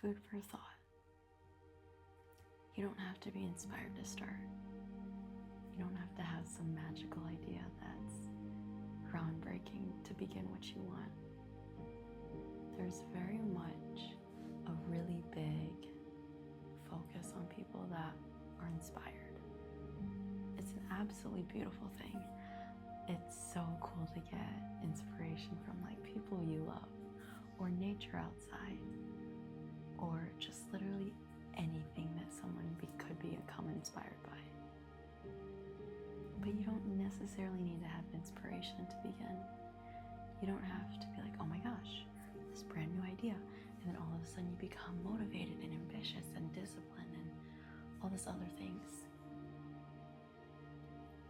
Food for thought. You don't have to be inspired to start. You don't have to have some magical idea that's groundbreaking to begin what you want. There's very much a really big focus on people that are inspired. It's an absolutely beautiful thing. It's so cool to get inspiration from like people you love, or nature outside, or just literally anything that someone could become inspired by. But you don't necessarily need to have inspiration to begin. You don't have to be like, oh my gosh, this brand new idea, and then all of a sudden you become motivated and ambitious and disciplined and all this other things.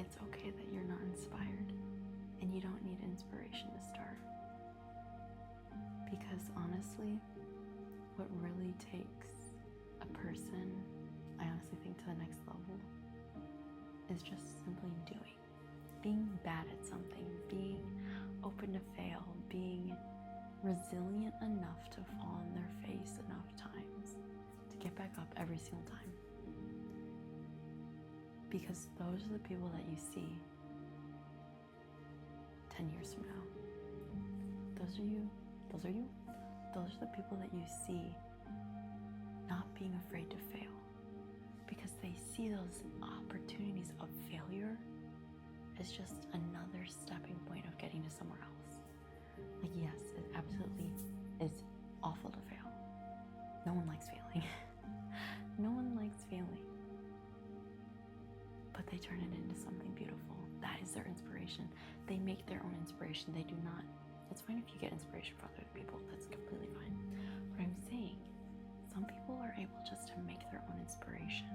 It's okay that you're not inspired, and you don't need inspiration to start. Because honestly, what really takes a person, I honestly think, to the next level is just simply doing. Being bad at something, being open to fail, being resilient enough to fall on their face enough times to get back up every single time. Because those are the people that you see 10 years from now. Those are you. Those are you. Those are the people that you see not being afraid to fail. Because they see those opportunities of failure as just another stepping point of getting to somewhere else. Like, yes, it absolutely is awful to fail. No one likes failing. No one likes failing. But they turn it into something beautiful. That is their inspiration. They make their own inspiration. They do not. It's fine if you get inspiration from other people. That's completely fine. But I'm saying, some people are able just to make their own inspiration.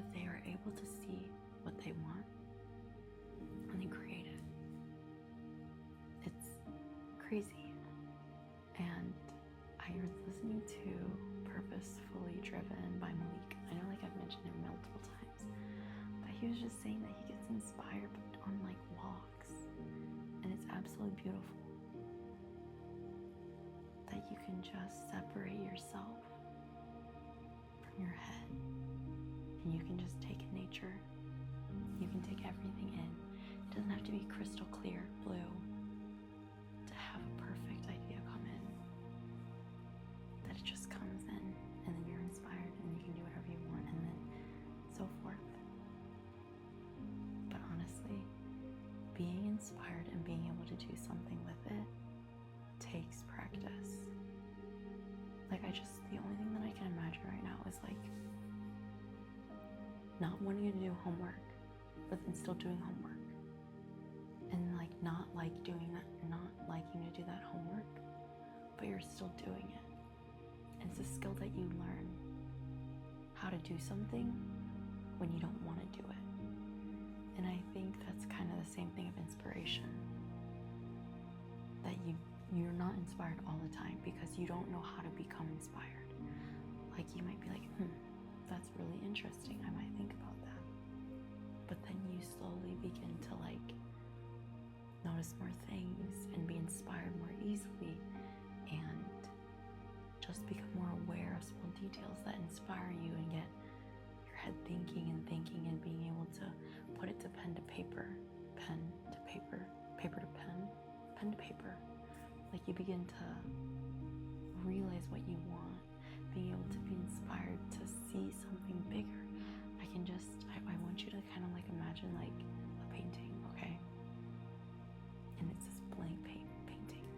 That they are able to see what they want and then create it. It's crazy. And I was listening to Purposefully Driven by Malik. I know like I've mentioned him multiple times. But he was just saying that he gets inspired on like walks. And it's absolutely beautiful. That you can just separate yourself from your head. And you can just take nature. You can take everything in. It doesn't have to be crystal clear blue to have a perfect idea come in. That it just comes in, and then you're inspired, and you can do whatever you want, and then so forth. But honestly, being inspired and being able to do something with it takes practice. Like the only thing that I can imagine right now is like not wanting to do homework, but then still doing homework. And like not like doing that, not liking to do that homework, but you're still doing it. And it's a skill that you learn how to do something when you don't want to do it. And I think that's kind of the same thing of inspiration. That you're not inspired all the time because you don't know how to become inspired. Like you might be like, that's really interesting. I might think about that. But then you slowly begin to like notice more things and be inspired more easily and just become more aware of small details that inspire you and get your head thinking and being able to put it to pen to paper, pen to paper, paper to pen, pen to paper. Like you begin to realize what you want, being able to be inspired to see something bigger. I want you to kind of like imagine like a painting, okay? And it's this blank painting.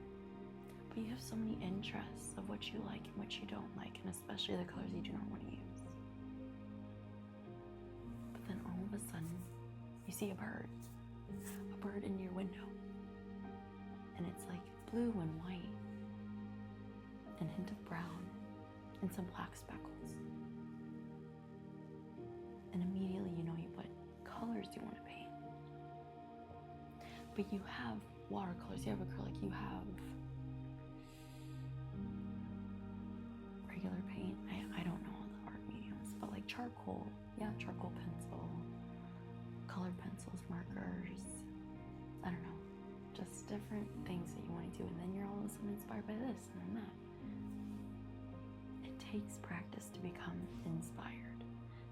But you have so many interests of what you like and what you don't like, and especially the colors you do not want to use. But then all of a sudden, you see a bird in your window. And it's like blue and white, and a hint of brown, and some black speckles. And immediately you know what colors you want to paint. But you have watercolors, you have acrylic, you have regular paint. I don't know all the art mediums, but like charcoal, charcoal pencil, colored pencils, markers, I don't know, just different things that you want to do. And then you're all of a sudden inspired by this and then that. It takes practice to become inspired.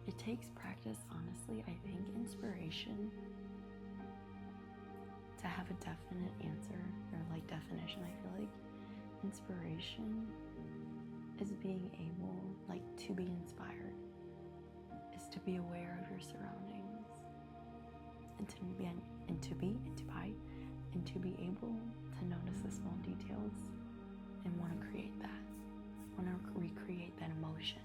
It takes practice, honestly. I think inspiration, to have a definite answer or like definition, I feel like inspiration is being able, like, to be inspired is to be aware of your surroundings and to be able to notice the small details and want to create that, want to recreate that emotion.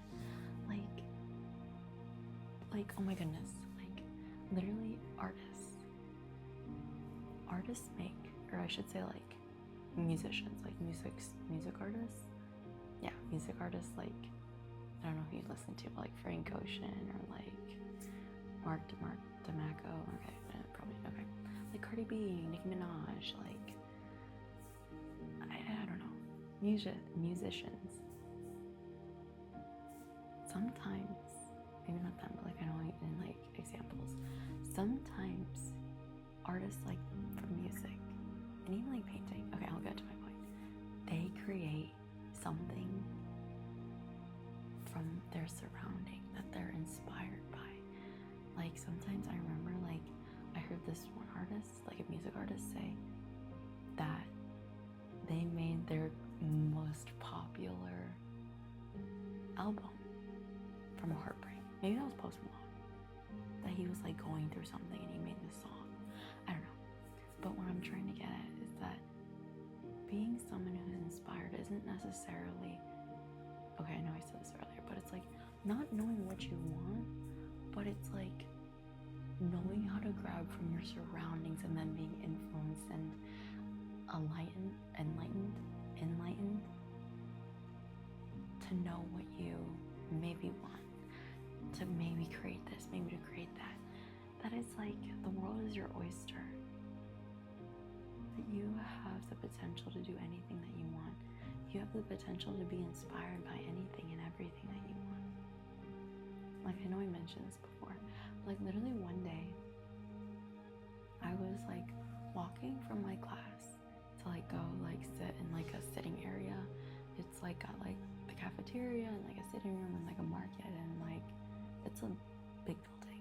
Like, oh my goodness, like literally artists make, or I should say like musicians, like music artists. Yeah, music artists, like, I don't know if you listen to like Frank Ocean or like Mark DeMarco. Okay, probably okay. Like Cardi B, Nicki Minaj, like I don't know, musicians. Sometimes, maybe not them, but like I know in like examples. Sometimes artists, like for music and even like painting. Okay, I'll get to my point. They create something from their surrounding that they're inspired by. Like sometimes I remember, like I heard this one artist, like a music artist, say that they made their most popular album from a heartbreak. Maybe that was Post Malone. That he was like going through something and he made this song. I don't know. But what I'm trying to get at is that being someone who's inspired isn't necessarily, okay, I know I said this earlier, but it's like not knowing what you want, but it's like knowing how to grab from your surroundings and then being influenced and enlightened to know what you maybe want, to maybe create this, maybe to create that. That is like the world is your oyster. That you have the potential to do anything that you want. You have the potential to be inspired by anything and everything that you want. Like, I know I mentioned this before. Like, literally one day, I was like walking from my class to like go like sit in like a sitting area. It's like got like the cafeteria and like a sitting room and like a market and like it's a big building.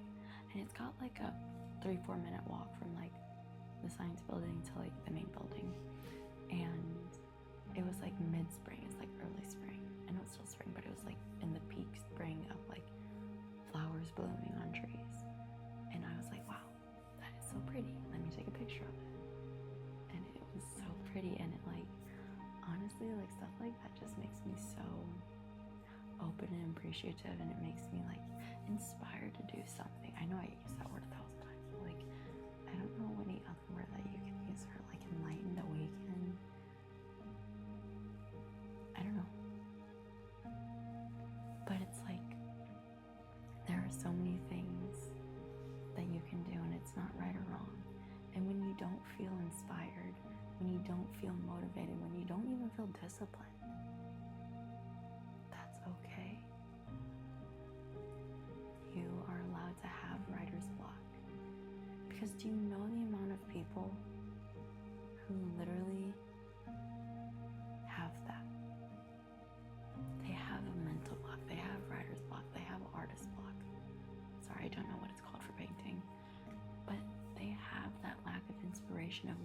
And it's got like a 3-4 minute walk from like the science building to like the main building. And it was like mid-spring, it's like early spring. I know it's still spring, but it was like in the peak spring of like flowers blooming on trees. And I was like, wow, that is so pretty. Let me take a picture of it. And it was so pretty. And it like, honestly, like stuff like that just makes me so open and appreciative. And it makes me like inspired to do something. I know I use that word 1,000 times, but like, I don't know any other word that you can use for like enlightened, awakened. I don't know. But it's like, there are so many things that you can do and it's not right or wrong. And when you don't feel inspired, when you don't feel motivated, when you don't even feel disciplined, that's okay. You are allowed to have writer's block. Because do you know the amount of people who literally have that? They have a mental block, they have writer's block, they have artist block. Sorry, I don't know what it's called for painting. But they have that lack of inspiration of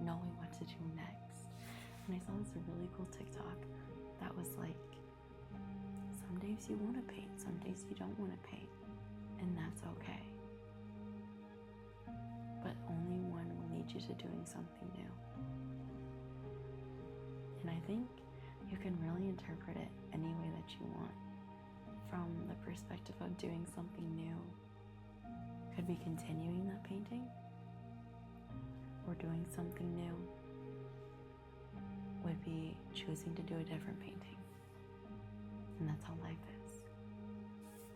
knowing what to do next. And I saw this really cool TikTok that was like, some days you want to paint, some days you don't want to paint, and that's okay. But only one will lead you to doing something new. And I think you can really interpret it any way that you want. From the perspective of doing something new, could be continuing that painting, or doing something new would be choosing to do a different painting. And that's how life is.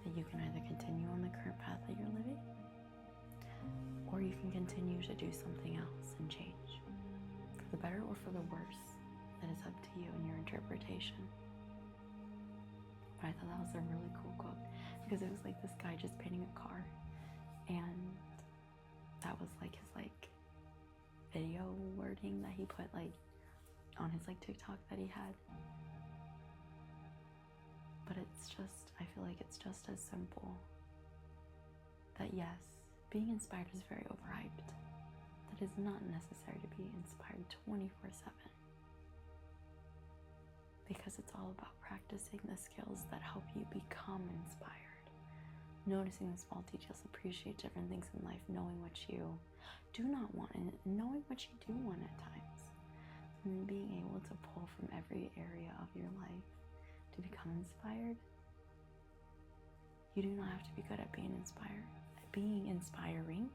That you can either continue on the current path that you're living, or you can continue to do something else and change. For the better or for the worse, that is up to you and your interpretation. But I thought that was a really cool quote, because it was like this guy just painting a car, and that was like his like video wording that he put like on his like TikTok that he had. But I feel like it's just as simple that yes, being inspired is very overhyped. That is not necessary to be inspired 24/7. Because it's all about practicing the skills that help you become inspired. Noticing the small details, appreciate different things in life, knowing what you do not want and knowing what you do want at times. And then being able to pull from every area of your life to become inspired. You do not have to be good at being inspired, at being inspiring,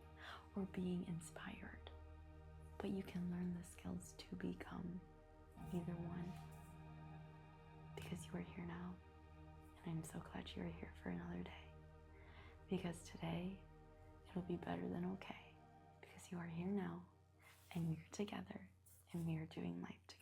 or being inspired. But you can learn the skills to become either one. Because you are here now. And I'm so glad you are here for another day. Because today, it'll be better than okay. Because you are here now, and we're together, and we are doing life together.